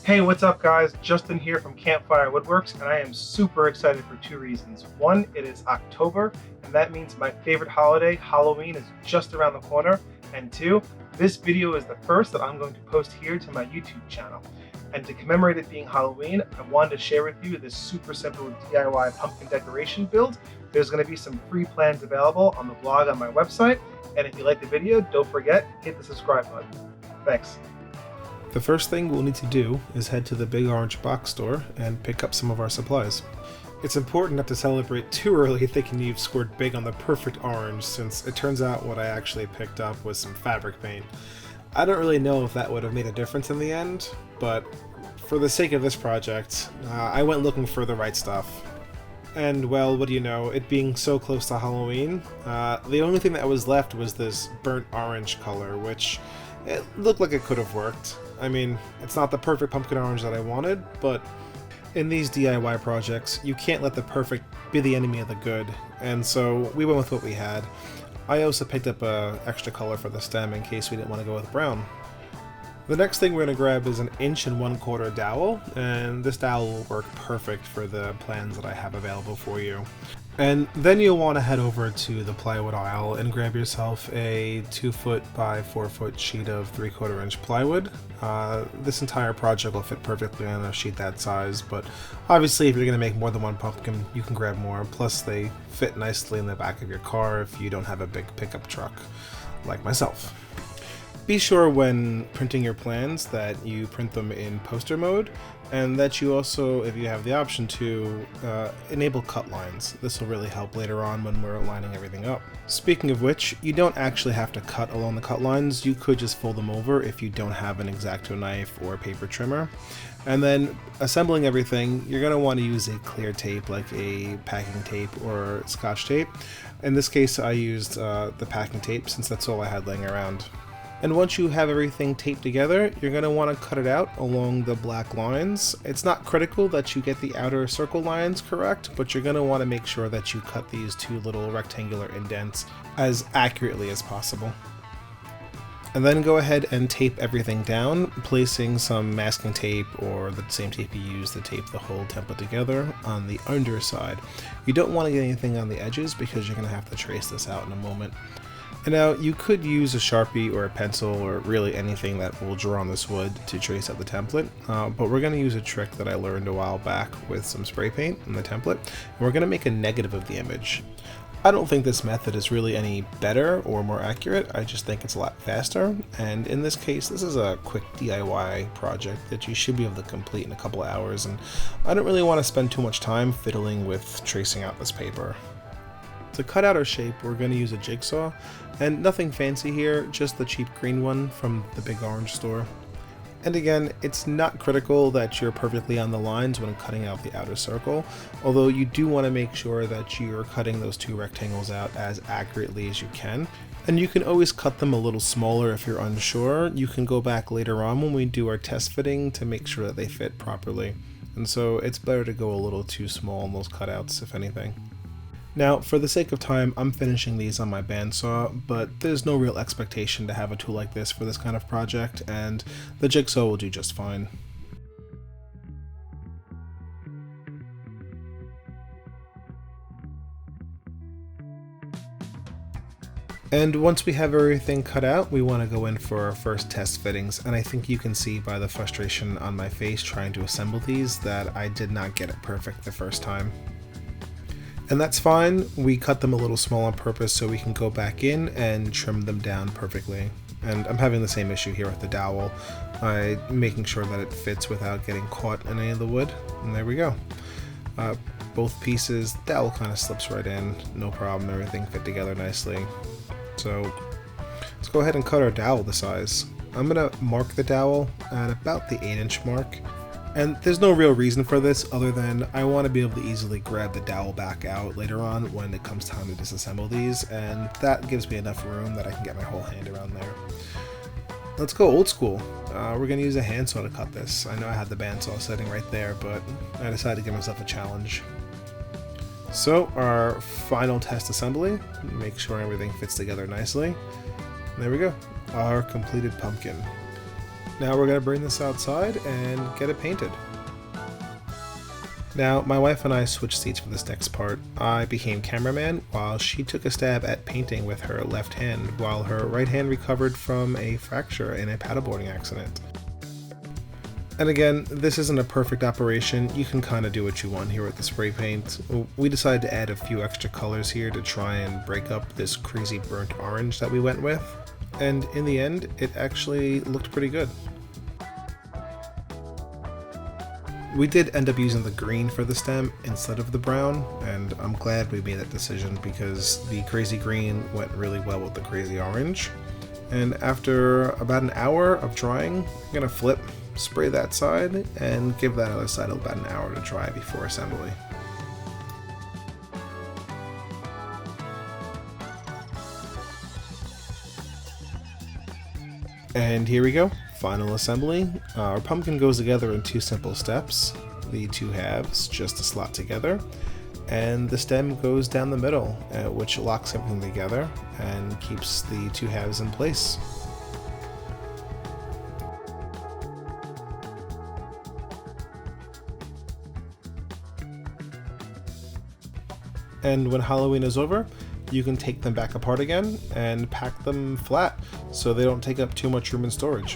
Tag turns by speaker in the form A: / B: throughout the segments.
A: Hey, what's up guys? Justin here from Campfire Woodworks, and I am super excited for two reasons. One, it is October, and that means my favorite holiday, Halloween, is just around the corner. And two, this video is the first that I'm going to post here to my YouTube channel. And to commemorate it being Halloween, I wanted to share with you this super simple DIY pumpkin decoration build. There's going to be some free plans available on the blog on my website, and if you like the video, don't forget, hit the subscribe button. Thanks.
B: The first thing we'll need to do is head to the Big Orange Box store and pick up some of our supplies. It's important not to celebrate too early thinking you've scored big on the perfect orange, since it turns out what I actually picked up was some fabric paint. I don't really know if that would have made a difference in the end, but for the sake of this project, I went looking for the right stuff. And well, what do you know, it being so close to Halloween, the only thing that was left was this burnt orange color, which it looked like it could have worked. I mean, it's not the perfect pumpkin orange that I wanted, but in these DIY projects, you can't let the perfect be the enemy of the good, and so we went with what we had. I also picked up an extra color for the stem in case we didn't want to go with brown. The next thing we're going to grab is an 1 1/4" dowel, and this dowel will work perfect for the plans that I have available for you. And then you'll want to head over to the plywood aisle and grab yourself a 2 foot by 4 foot sheet of 3/4 inch plywood. This entire project will fit perfectly on a sheet that size, but obviously if you're going to make more than one pumpkin, you can grab more. Plus they fit nicely in the back of your car if you don't have a big pickup truck like myself. Be sure when printing your plans that you print them in poster mode, and that you also, if you have the option to, enable cut lines. This will really help later on when we're lining everything up. Speaking of which, you don't actually have to cut along the cut lines. You could just fold them over if you don't have an X-Acto knife or paper trimmer. And then assembling everything, you're going to want to use a clear tape like a packing tape or Scotch tape. In this case I used the packing tape since that's all I had laying around. And once you have everything taped together, you're going to want to cut it out along the black lines. It's not critical that you get the outer circle lines correct, but you're going to want to make sure that you cut these two little rectangular indents as accurately as possible. And then go ahead and tape everything down, placing some masking tape or the same tape you use to tape the whole template together on the underside. You don't want to get anything on the edges because you're going to have to trace this out in a moment. And now you could use a Sharpie or a pencil or really anything that will draw on this wood to trace out the template, but we're going to use a trick that I learned a while back with some spray paint in the template, and we're going to make a negative of the image. I don't think this method is really any better or more accurate, I just think it's a lot faster, and in this case this is a quick DIY project that you should be able to complete in a couple hours, and I don't really want to spend too much time fiddling with tracing out this paper. To cut out our shape, we're going to use a jigsaw, and nothing fancy here, just the cheap green one from the Big Orange store. And again, it's not critical that you're perfectly on the lines when cutting out the outer circle, although you do want to make sure that you're cutting those two rectangles out as accurately as you can. And you can always cut them a little smaller if you're unsure. You can go back later on when we do our test fitting to make sure that they fit properly. And so it's better to go a little too small in those cutouts, if anything. Now, for the sake of time, I'm finishing these on my bandsaw, but there's no real expectation to have a tool like this for this kind of project, and the jigsaw will do just fine. And once we have everything cut out, we want to go in for our first test fittings, and I think you can see by the frustration on my face trying to assemble these that I did not get it perfect the first time. And that's fine, we cut them a little small on purpose so we can go back in and trim them down perfectly. And I'm having the same issue here with the dowel, making sure that it fits without getting caught in any of the wood, and there we go. Both pieces, the dowel kind of slips right in, no problem, everything fit together nicely. So let's go ahead and cut our dowel to size. I'm going to mark the dowel at about the 8-inch mark. And there's no real reason for this other than I want to be able to easily grab the dowel back out later on when it comes time to disassemble these, and that gives me enough room that I can get my whole hand around there. Let's go old school. We're going to use a handsaw to cut this. I know I had the bandsaw sitting right there, but I decided to give myself a challenge. So our final test assembly, make sure everything fits together nicely. There we go, our completed pumpkin. Now we're going to bring this outside and get it painted. Now, my wife and I switched seats for this next part. I became cameraman while she took a stab at painting with her left hand, while her right hand recovered from a fracture in a paddleboarding accident. And again, this isn't a perfect operation. You can kind of do what you want here with the spray paint. We decided to add a few extra colors here to try and break up this crazy burnt orange that we went with. And in the end, it actually looked pretty good. We did end up using the green for the stem instead of the brown, and I'm glad we made that decision because the crazy green went really well with the crazy orange. And after about an hour of drying, I'm gonna flip, spray that side, and give that other side about an hour to dry before assembly. And here we go, final assembly. Our pumpkin goes together in two simple steps. The two halves just to slot together, and the stem goes down the middle, which locks everything together and keeps the two halves in place. And when Halloween is over, you can take them back apart again and pack them flat so they don't take up too much room in storage.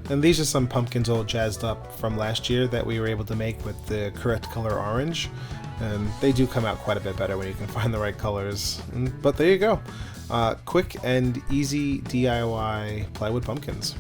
B: And these are some pumpkins all jazzed up from last year that we were able to make with the correct color orange. And they do come out quite a bit better when you can find the right colors. But there you go. Quick and easy DIY plywood pumpkins.